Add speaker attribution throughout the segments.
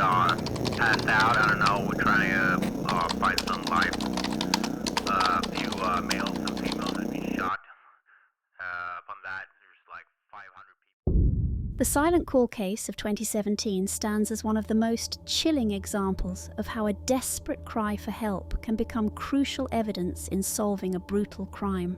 Speaker 1: passed out. I don't know. We're trying to find some life. A few males and females have been shot. Upon that, there's like 500 people.
Speaker 2: The Silent Call case of 2017 stands as one of the most chilling examples of how a desperate cry for help can become crucial evidence in solving a brutal crime.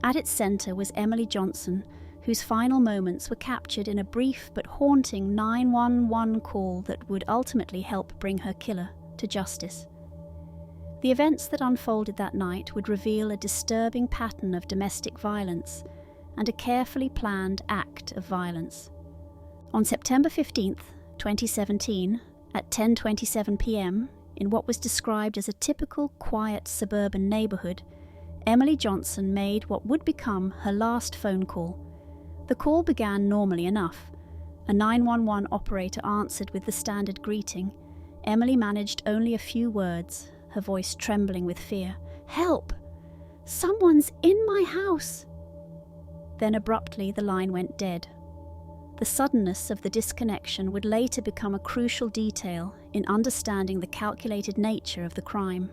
Speaker 2: At its centre was Emily Johnson, whose final moments were captured in a brief but haunting 911 call that would ultimately help bring her killer to justice. The events that unfolded that night would reveal a disturbing pattern of domestic violence and a carefully planned act of violence. On September 15th, 2017, at 10:27 p.m, in what was described as a typical quiet suburban neighbourhood, Emily Johnson made what would become her last phone call. The call began normally enough. A 911 operator answered with the standard greeting. Emily managed only a few words, her voice trembling with fear. "Help! Someone's in my house!" Then abruptly the line went dead. The suddenness of the disconnection would later become a crucial detail in understanding the calculated nature of the crime.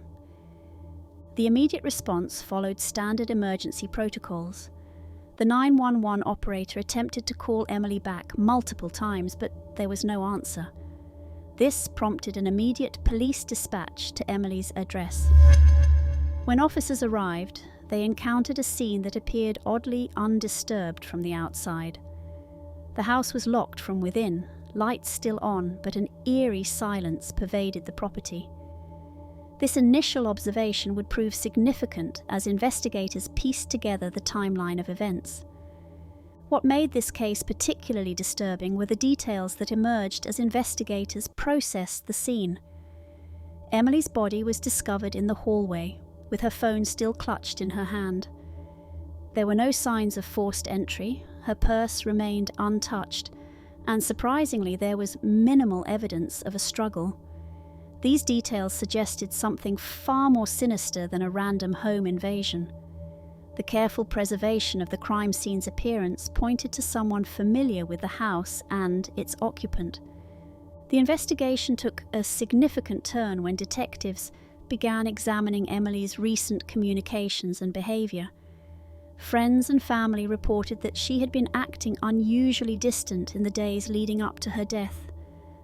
Speaker 2: The immediate response followed standard emergency protocols. The 911 operator attempted to call Emily back multiple times, but there was no answer. This prompted an immediate police dispatch to Emily's address. When officers arrived, they encountered a scene that appeared oddly undisturbed from the outside. The house was locked from within, lights still on, but an eerie silence pervaded the property. This initial observation would prove significant as investigators pieced together the timeline of events. What made this case particularly disturbing were the details that emerged as investigators processed the scene. Emily's body was discovered in the hallway, with her phone still clutched in her hand. There were no signs of forced entry, her purse remained untouched, and surprisingly there was minimal evidence of a struggle. These details suggested something far more sinister than a random home invasion. The careful preservation of the crime scene's appearance pointed to someone familiar with the house and its occupant. The investigation took a significant turn when detectives began examining Emily's recent communications and behaviour. Friends and family reported that she had been acting unusually distant in the days leading up to her death,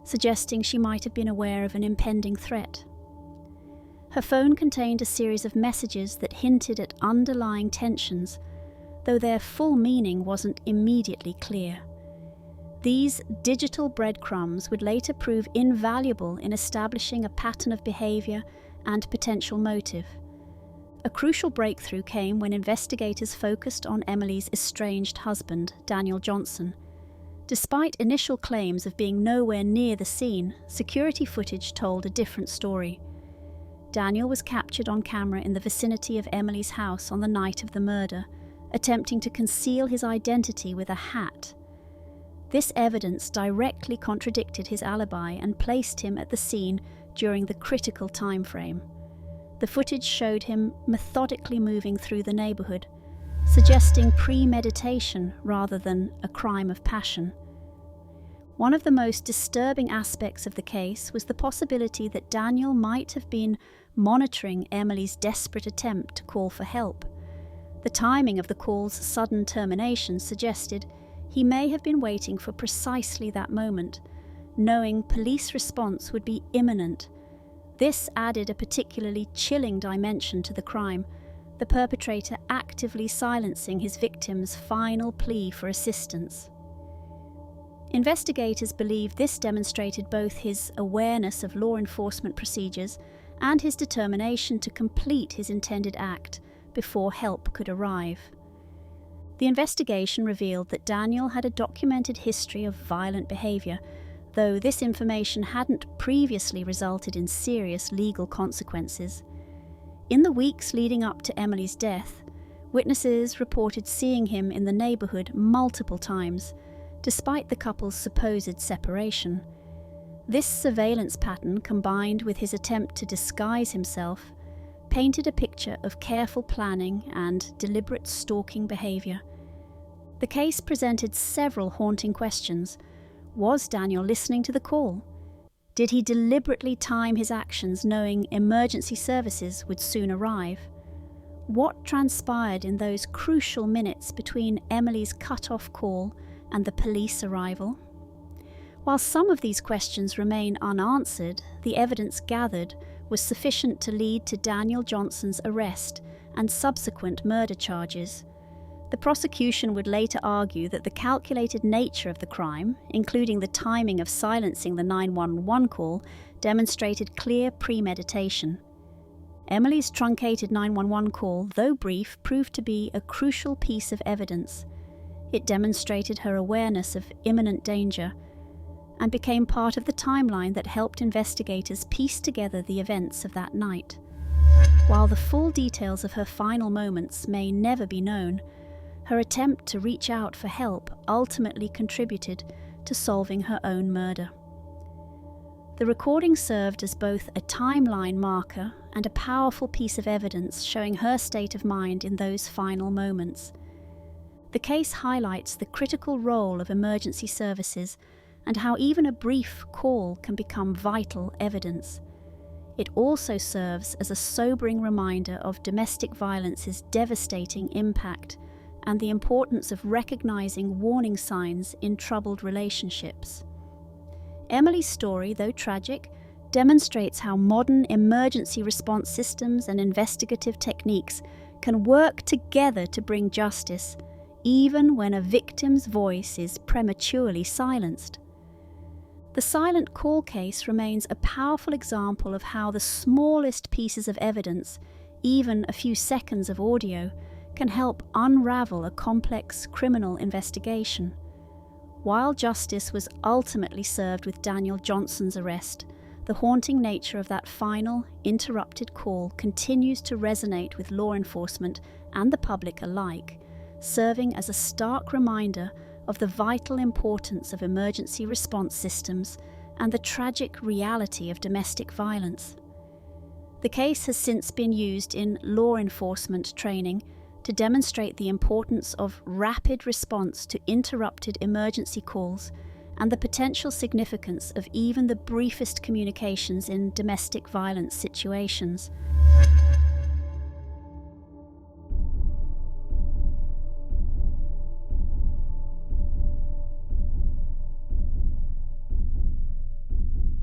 Speaker 2: suggesting she might have been aware of an impending threat. Her phone contained a series of messages that hinted at underlying tensions, though their full meaning wasn't immediately clear. These digital breadcrumbs would later prove invaluable in establishing a pattern of behaviour and potential motive. A crucial breakthrough came when investigators focused on Emily's estranged husband, Daniel Johnson. Despite initial claims of being nowhere near the scene, security footage told a different story. Daniel was captured on camera in the vicinity of Emily's house on the night of the murder, attempting to conceal his identity with a hat. This evidence directly contradicted his alibi and placed him at the scene during the critical time frame. The footage showed him methodically moving through the neighbourhood, suggesting premeditation rather than a crime of passion. One of the most disturbing aspects of the case was the possibility that Daniel might have been monitoring Emily's desperate attempt to call for help. The timing of the call's sudden termination suggested he may have been waiting for precisely that moment, knowing police response would be imminent. This added a particularly chilling dimension to the crime, the perpetrator actively silencing his victim's final plea for assistance. Investigators believe this demonstrated both his awareness of law enforcement procedures and his determination to complete his intended act before help could arrive. The investigation revealed that Daniel had a documented history of violent behaviour, though this information hadn't previously resulted in serious legal consequences. In the weeks leading up to Emily's death, witnesses reported seeing him in the neighbourhood multiple times, despite the couple's supposed separation. This surveillance pattern, combined with his attempt to disguise himself, painted a picture of careful planning and deliberate stalking behaviour. The case presented several haunting questions. Was Daniel listening to the call? Did he deliberately time his actions knowing emergency services would soon arrive? What transpired in those crucial minutes between Emily's cut-off call and the police arrival? While some of these questions remain unanswered, the evidence gathered was sufficient to lead to Daniel Johnson's arrest and subsequent murder charges. The prosecution would later argue that the calculated nature of the crime, including the timing of silencing the 911 call, demonstrated clear premeditation. Emily's truncated 911 call, though brief, proved to be a crucial piece of evidence. It demonstrated her awareness of imminent danger and became part of the timeline that helped investigators piece together the events of that night. While the full details of her final moments may never be known, her attempt to reach out for help ultimately contributed to solving her own murder. The recording served as both a timeline marker and a powerful piece of evidence showing her state of mind in those final moments. The case highlights the critical role of emergency services and how even a brief call can become vital evidence. It also serves as a sobering reminder of domestic violence's devastating impact and the importance of recognizing warning signs in troubled relationships. Emily's story, though tragic, demonstrates how modern emergency response systems and investigative techniques can work together to bring justice, even when a victim's voice is prematurely silenced. The silent call case remains a powerful example of how the smallest pieces of evidence, even a few seconds of audio, can help unravel a complex criminal investigation. While justice was ultimately served with Daniel Johnson's arrest, the haunting nature of that final, interrupted call continues to resonate with law enforcement and the public alike, serving as a stark reminder of the vital importance of emergency response systems and the tragic reality of domestic violence. The case has since been used in law enforcement training to demonstrate the importance of rapid response to interrupted emergency calls and the potential significance of even the briefest communications in domestic violence situations.